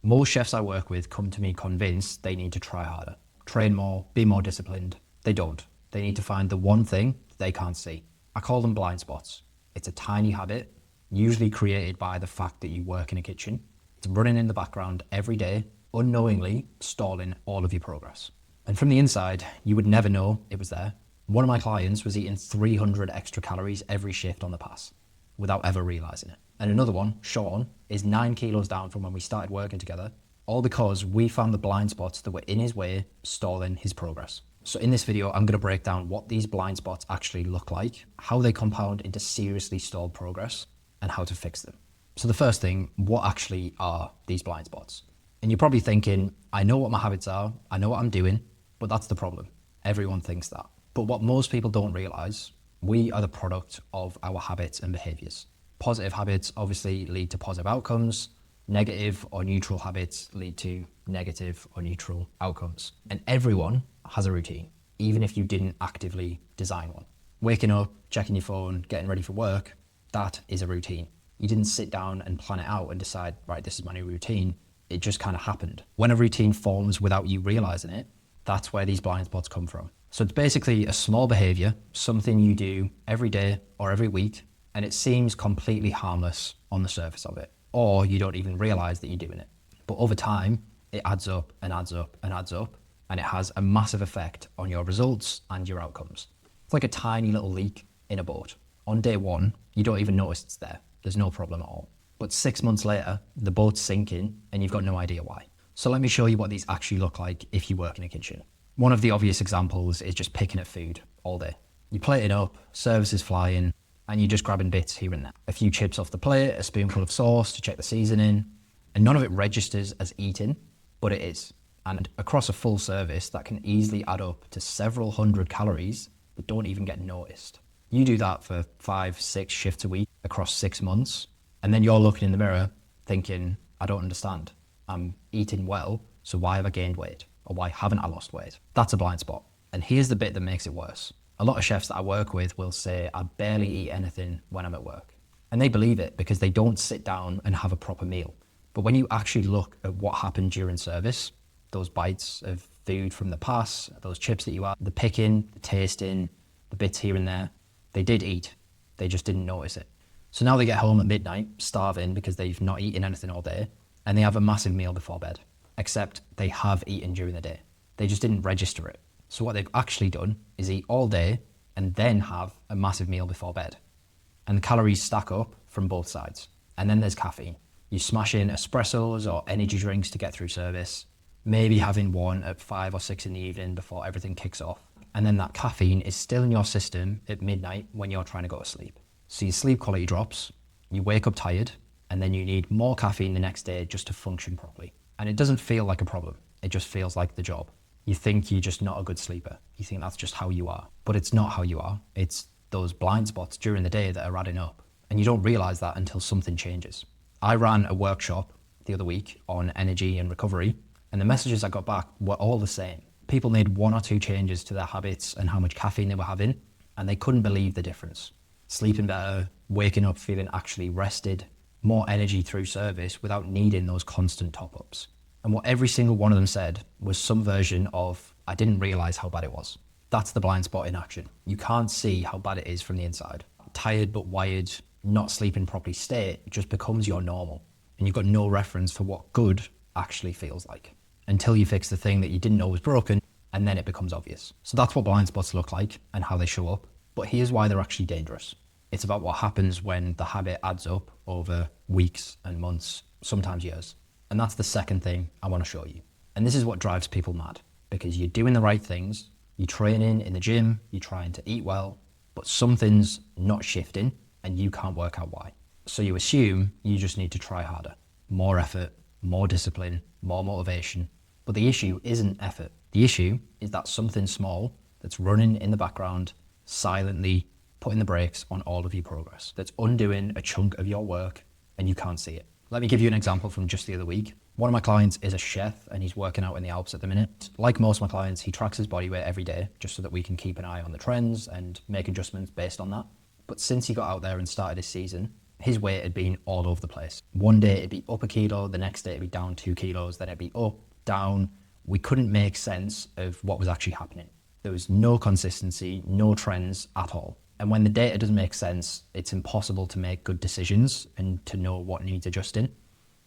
Most chefs I work with come to me convinced they need to try harder, train more, be more disciplined. They don't. They need to find the one thing they can't see. I call them blind spots. It's a tiny habit, usually created by the fact that you work in a kitchen. It's running in the background every day, unknowingly stalling all of your progress. And from the inside, you would never know it was there. One of my clients was eating 300 extra calories every shift on the pass without ever realizing it. And another one, Sean, is 9 kilos down from when we started working together, all because we found the blind spots that were in his way, stalling his progress. So in this video, I'm going to break down what these blind spots actually look like, how they compound into seriously stalled progress, and how to fix them. So the first thing, what actually are these blind spots? And you're probably thinking, I know what my habits are, I know what I'm doing, but that's the problem. Everyone thinks that. But what most people don't realize, we are the product of our habits and behaviors. Positive habits obviously lead to positive outcomes. Negative or neutral habits lead to negative or neutral outcomes. And everyone has a routine, even if you didn't actively design one. Waking up, checking your phone, getting ready for work, that is a routine. You didn't sit down and plan it out and decide, right, this is my new routine. It just kind of happened. When a routine forms without you realizing it, that's where these blind spots come from. So it's basically a small behavior, something you do every day or every week, and it seems completely harmless on the surface of it, or you don't even realize that you're doing it. But over time, it adds up and adds up and adds up, and it has a massive effect on your results and your outcomes. It's like a tiny little leak in a boat. On day one, you don't even notice it's there. There's no problem at all. But 6 months later, the boat's sinking and you've got no idea why. So let me show you what these actually look like if you work in a kitchen. One of the obvious examples is just picking at food all day. You plate it up, service is flying, and you're just grabbing bits here and there. A few chips off the plate, a spoonful of sauce to check the seasoning, and none of it registers as eating, but it is. And across a full service, that can easily add up to several hundred calories that don't even get noticed. You do that for 5-6 shifts a week across 6 months, and then you're looking in the mirror thinking, I don't understand. I'm eating well, so why have I gained weight? Or why haven't I lost weight? That's a blind spot. And here's the bit that makes it worse. A lot of chefs that I work with will say, I barely eat anything when I'm at work. And they believe it because they don't sit down and have a proper meal. But when you actually look at what happened during service, those bites of food from the pass, those chips that you had, the picking, the tasting, the bits here and there, they did eat. They just didn't notice it. So now they get home at midnight, starving because they've not eaten anything all day, and they have a massive meal before bed. Except they have eaten during the day. They just didn't register it. So what they've actually done is eat all day and then have a massive meal before bed. And the calories stack up from both sides. And then there's caffeine. You smash in espressos or energy drinks to get through service, maybe having one at 5 or 6 in the evening before everything kicks off. And then that caffeine is still in your system at midnight when you're trying to go to sleep. So your sleep quality drops, you wake up tired, and then you need more caffeine the next day just to function properly. And it doesn't feel like a problem. It just feels like the job. You think you're just not a good sleeper. You think that's just how you are. But it's not how you are. It's those blind spots during the day that are adding up. And you don't realize that until something changes. I ran a workshop the other week on energy and recovery, and the messages I got back were all the same. People made 1 or 2 changes to their habits and how much caffeine they were having, and they couldn't believe the difference. Sleeping better, waking up feeling actually rested, more energy through service without needing those constant top-ups. And what every single one of them said was some version of, I didn't realize how bad it was. That's the blind spot in action. You can't see how bad it is from the inside. Tired but wired, not sleeping properly state just becomes your normal. And you've got no reference for what good actually feels like until you fix the thing that you didn't know was broken, and then it becomes obvious. So that's what blind spots look like and how they show up. But here's why they're actually dangerous. It's about what happens when the habit adds up over weeks and months, sometimes years. And that's the second thing I want to show you. And this is what drives people mad, because you're doing the right things, you're training in the gym, you're trying to eat well, but something's not shifting and you can't work out why. So you assume you just need to try harder, more effort, more discipline, more motivation. But the issue isn't effort. The issue is that something small that's running in the background, silently putting the brakes on all of your progress, that's undoing a chunk of your work and you can't see it. Let me give you an example from just the other week. One of my clients is a chef and he's working out in the Alps at the minute. Like most of my clients, he tracks his body weight every day just so that we can keep an eye on the trends and make adjustments based on that. But since he got out there and started his season, His weight had been all over the place. One day it'd be up a kilo, the next day it'd be down 2 kilos, then it'd be up, down. We couldn't make sense of what was actually happening. There was no consistency, no trends at all. And when the data doesn't make sense, it's impossible to make good decisions and to know what needs adjusting.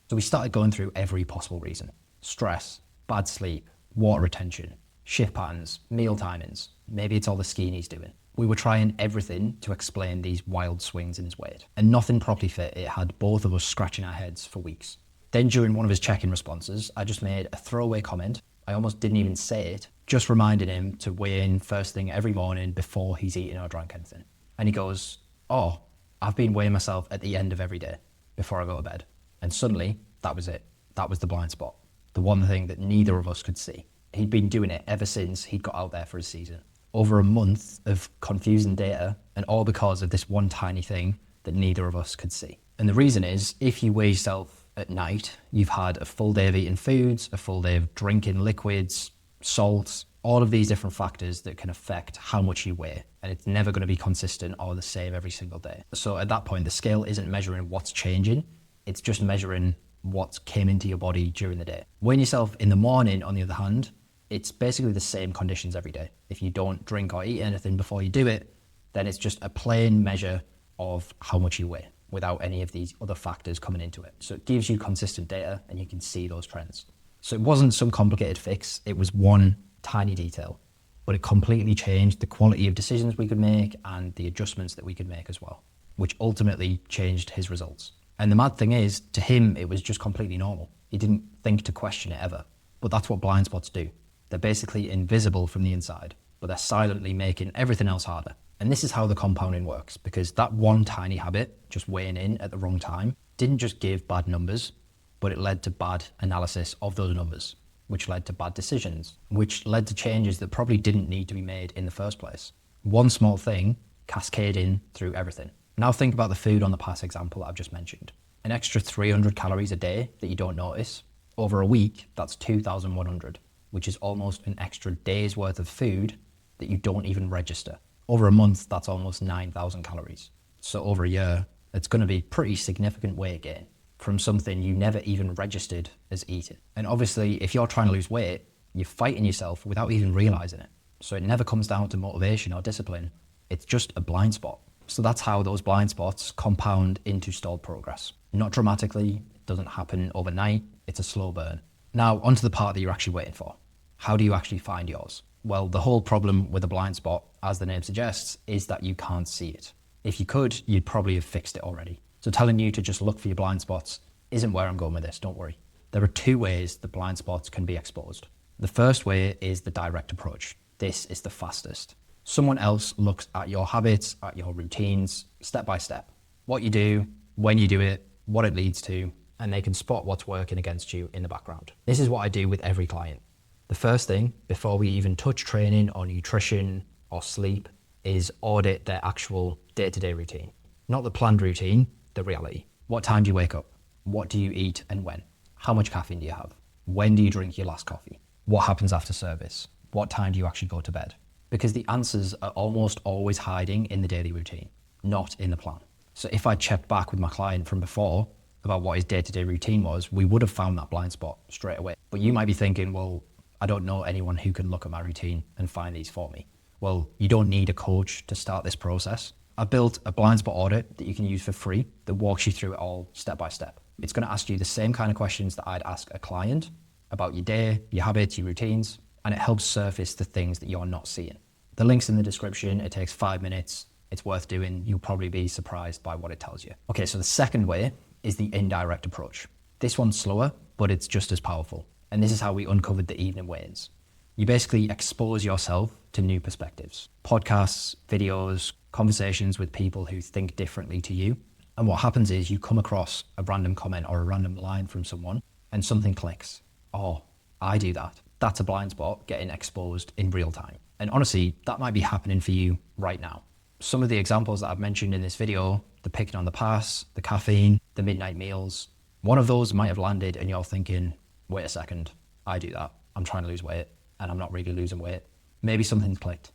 So we started going through every possible reason. Stress, bad sleep, water retention, shift patterns, meal timings. Maybe it's all the skiing he's doing. We were trying everything to explain these wild swings in his weight, and nothing properly fit. It had both of us scratching our heads for weeks. Then during one of his check-in responses, I just made a throwaway comment. I almost didn't even say it, just reminding him to weigh in first thing every morning before he's eaten or drank anything. And he goes, "Oh, I've been weighing myself at the end of every day before I go to bed." And suddenly, that was it. That was the blind spot. The one thing that neither of us could see. He'd been doing it ever since he'd got out there for his season. Over a month of confusing data, and all because of this one tiny thing that neither of us could see. And the reason is, if you weigh yourself at night, you've had a full day of eating foods, a full day of drinking liquids, salts, all of these different factors that can affect how much you weigh. And it's never going to be consistent or the same every single day. So at that point, the scale isn't measuring what's changing, it's just measuring what came into your body during the day. Weighing yourself in the morning, on the other hand, it's basically the same conditions every day. If you don't drink or eat anything before you do it, then it's just a plain measure of how much you weigh without any of these other factors coming into it. So it gives you consistent data and you can see those trends. So it wasn't some complicated fix, it was one tiny detail, but it completely changed the quality of decisions we could make and the adjustments that we could make as well, which ultimately changed his results. And the mad thing is, to him, it was just completely normal. He didn't think to question it ever. But that's what blind spots do. They're basically invisible from the inside, but they're silently making everything else harder. And this is how the compounding works, because that one tiny habit, just weighing in at the wrong time, didn't just give bad numbers, but it led to bad analysis of those numbers, which led to bad decisions, which led to changes that probably didn't need to be made in the first place. One small thing cascading through everything. Now think about the food on the past example that I've just mentioned. An extra 300 calories a day that you don't notice. Over a week, that's 2,100, which is almost an extra day's worth of food that you don't even register. Over a month, that's almost 9,000 calories. So over a year, it's going to be pretty significant weight gain from something you never even registered as eating. And obviously, if you're trying to lose weight, you're fighting yourself without even realizing it. So it never comes down to motivation or discipline. It's just a blind spot. So that's how those blind spots compound into stalled progress. Not dramatically, it doesn't happen overnight, it's a slow burn. Now, onto the part that you're actually waiting for. How do you actually find yours? Well, the whole problem with a blind spot, as the name suggests, is that you can't see it. If you could, you'd probably have fixed it already. So telling you to just look for your blind spots isn't where I'm going with this, don't worry. There are two ways that blind spots can be exposed. The first way is the direct approach. This is the fastest. Someone else looks at your habits, at your routines, step by step. What you do, when you do it, what it leads to, and they can spot what's working against you in the background. This is what I do with every client. The first thing, before we even touch training or nutrition or sleep, is audit their actual day-to-day routine. Not the planned routine, the reality. What time do you wake up? What do you eat and when? How much caffeine do you have? When do you drink your last coffee? What happens after service? What time do you actually go to bed? Because the answers are almost always hiding in the daily routine, not in the plan. So if I checked back with my client from before about what his day-to-day routine was, we would have found that blind spot straight away. But you might be thinking, well, I don't know anyone who can look at my routine and find these for me. Well, you don't need a coach to start this process. I built a blind spot audit that you can use for free that walks you through it all step by step. It's going to ask you the same kind of questions that I'd ask a client about your day, your habits, your routines, and it helps surface the things that you're not seeing. The link's in the description. It takes 5 minutes. It's worth doing. You'll probably be surprised by what it tells you. Okay, so the second way is the indirect approach. This one's slower, but it's just as powerful. And this is how we uncovered the evening weigh-ins. You basically expose yourself to new perspectives. Podcasts, videos, conversations with people who think differently to you. And what happens is you come across a random comment or a random line from someone and something clicks. Oh, I do that. That's a blind spot getting exposed in real time. And honestly, that might be happening for you right now. Some of the examples that I've mentioned in this video, the picking on the pass, the caffeine, the midnight meals, one of those might have landed and you're thinking, wait a second, I do that. I'm trying to lose weight and I'm not really losing weight. Maybe something's clicked.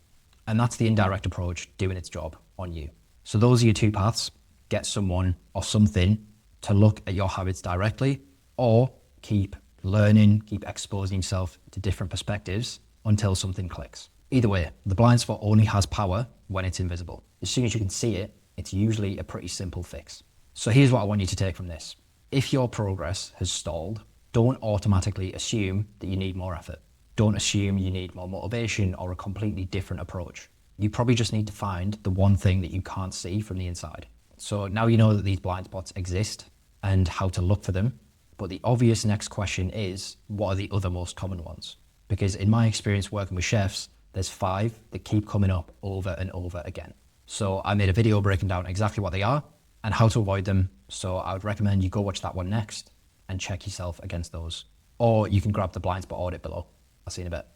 And that's the indirect approach doing its job on you. So those are your two paths. get someone or something to look at your habits directly, or keep learning, keep exposing yourself to different perspectives until something clicks. Either way, the blind spot only has power when it's invisible. As soon as you can see it, it's usually a pretty simple fix. So here's what I want you to take from this. If your progress has stalled, don't automatically assume that you need more effort. Don't assume you need more motivation or a completely different approach. You probably just need to find the one thing that you can't see from the inside. So now you know that these blind spots exist and how to look for them. But the obvious next question is, what are the other most common ones? Because in my experience working with chefs, there's 5 that keep coming up over and over again. So I made a video breaking down exactly what they are and how to avoid them. So I would recommend you go watch that one next and check yourself against those. Or you can grab the blind spot audit below. I'll see you in a bit.